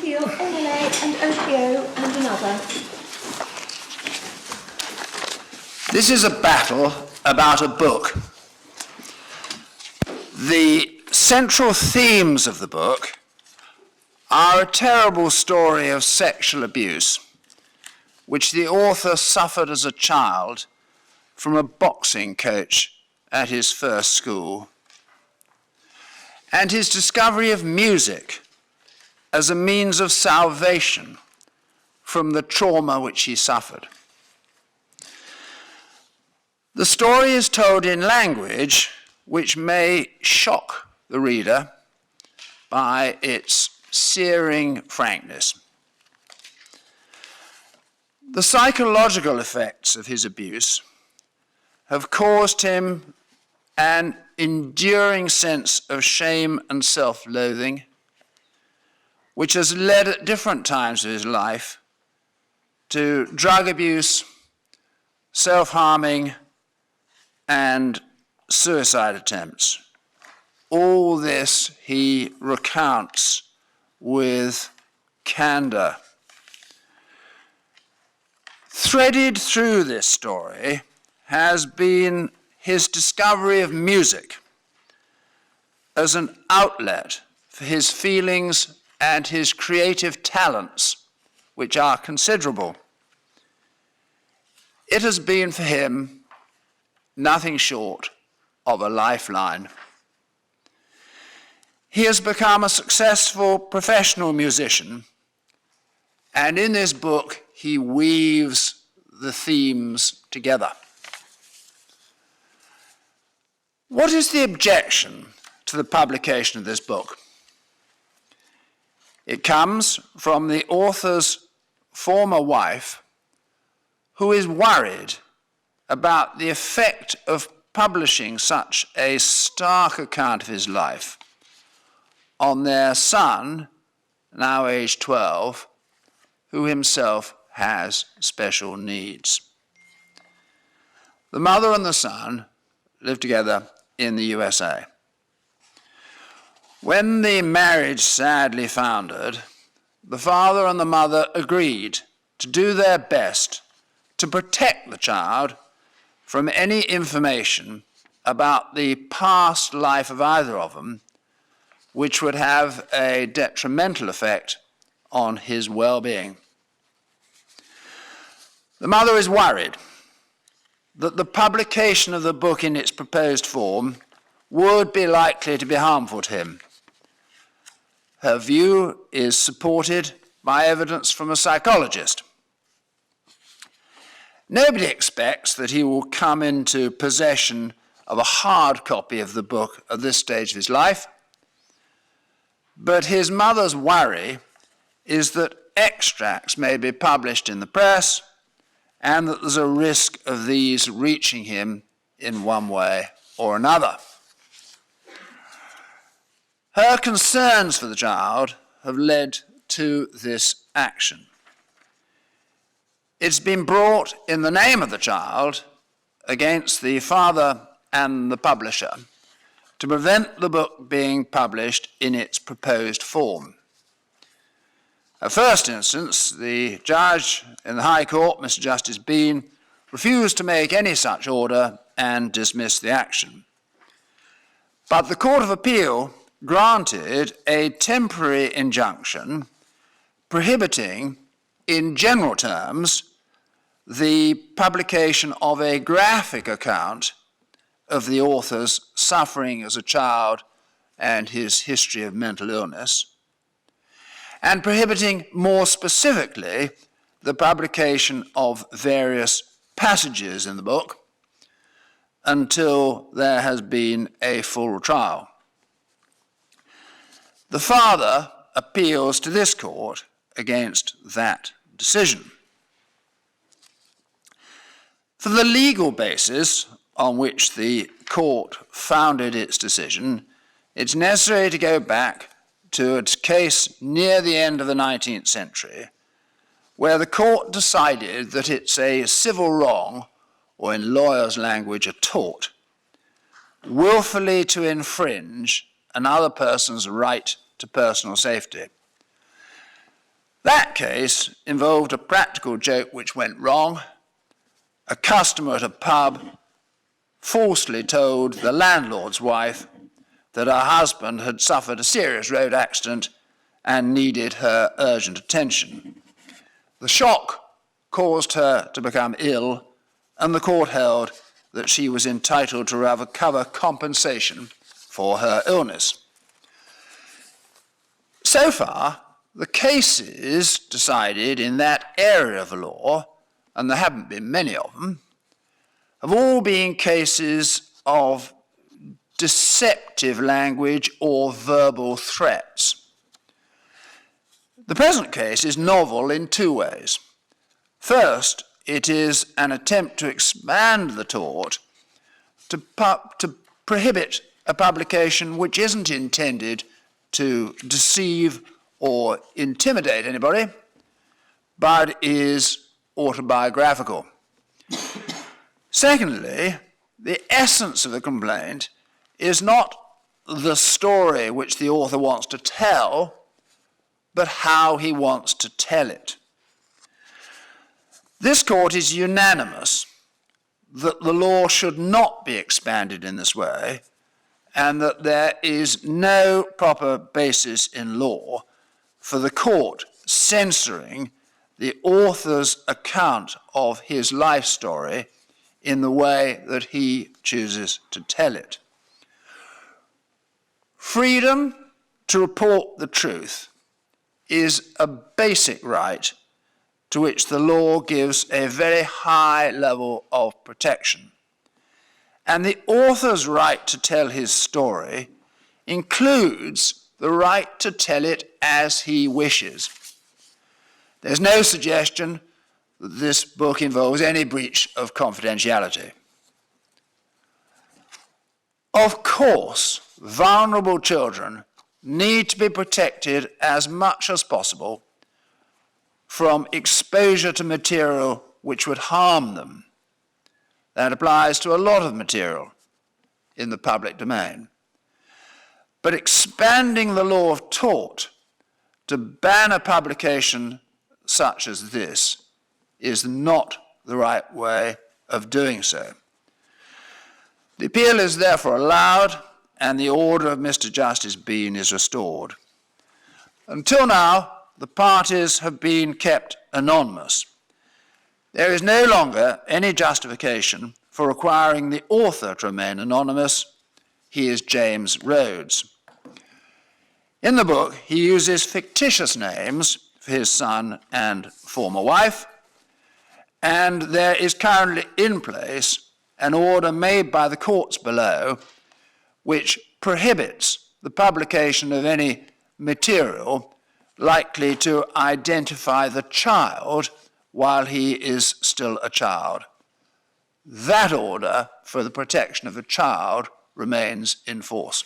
appeal NLA and OPO and another. This is a battle about a book. The central themes of the book are a terrible story of sexual abuse, which the author suffered as a child from a boxing coach at his first school, and his discovery of music as a means of salvation from the trauma which he suffered. The story is told in language which may shock the reader by its searing frankness. The psychological effects of his abuse have caused him an enduring sense of shame and self-loathing, which has led at different times of his life to drug abuse, self-harming, and suicide attempts. All this he recounts with candor. Threaded through this story has been his discovery of music as an outlet for his feelings and his creative talents, which are considerable. It has been for him nothing short of a lifeline. He has become a successful professional musician, and in this book he weaves the themes together. What is the objection to the publication of this book? It comes from the author's former wife, who is worried about the effect of publishing such a stark account of his life on their son, now aged 12, who himself has special needs. The mother and the son live together in the USA. When the marriage sadly foundered, the father and the mother agreed to do their best to protect the child from any information about the past life of either of them, which would have a detrimental effect on his well-being. The mother is worried that the publication of the book in its proposed form would be likely to be harmful to him. Her view is supported by evidence from a psychologist. Nobody expects that he will come into possession of a hard copy of the book at this stage of his life, but his mother's worry is that extracts may be published in the press and that there's a risk of these reaching him in one way or another. Her concerns for the child have led to this action. It's been brought in the name of the child against the father and the publisher to prevent the book being published in its proposed form. At first instance, the judge in the High Court, Mr. Justice Bean, refused to make any such order and dismissed the action. But the Court of Appeal granted a temporary injunction prohibiting, in general terms, the publication of a graphic account of the author's suffering as a child and his history of mental illness, and prohibiting more specifically the publication of various passages in the book until there has been a full trial. The father appeals to this court against that decision. For the legal basis on which the court founded its decision, it's necessary to go back to a case near the end of the 19th century, where the court decided that it's a civil wrong, or in lawyers' language, a tort, willfully to infringe another person's right to personal safety. That case involved a practical joke which went wrong. A customer at a pub falsely told the landlord's wife that her husband had suffered a serious road accident and needed her urgent attention. The shock caused her to become ill, and the court held that she was entitled to recover compensation for her illness. So far, the cases decided in that area of the law, and there haven't been many of them, have all been cases of deceptive language or verbal threats. The present case is novel in two ways. First, it is an attempt to expand the tort to prohibit a publication which isn't intended to deceive or intimidate anybody, but is autobiographical. Secondly, the essence of the complaint is not the story which the author wants to tell, but how he wants to tell it. This court is unanimous that the law should not be expanded in this way, and that there is no proper basis in law for the court censoring the author's account of his life story in the way that he chooses to tell it. Freedom to report the truth is a basic right to which the law gives a very high level of protection. And the author's right to tell his story includes the right to tell it as he wishes. There's no suggestion that this book involves any breach of confidentiality. Of course, vulnerable children need to be protected as much as possible from exposure to material which would harm them. That applies to a lot of material in the public domain. But expanding the law of tort to ban a publication such as this is not the right way of doing so. The appeal is therefore allowed, and the order of Mr. Justice Bean is restored. Until now, the parties have been kept anonymous. There is no longer any justification for requiring the author to remain anonymous. He is James Rhodes. In the book, he uses fictitious names for his son and former wife, and there is currently in place an order made by the courts below which prohibits the publication of any material likely to identify the child while he is still a child. That order for the protection of the child remains in force.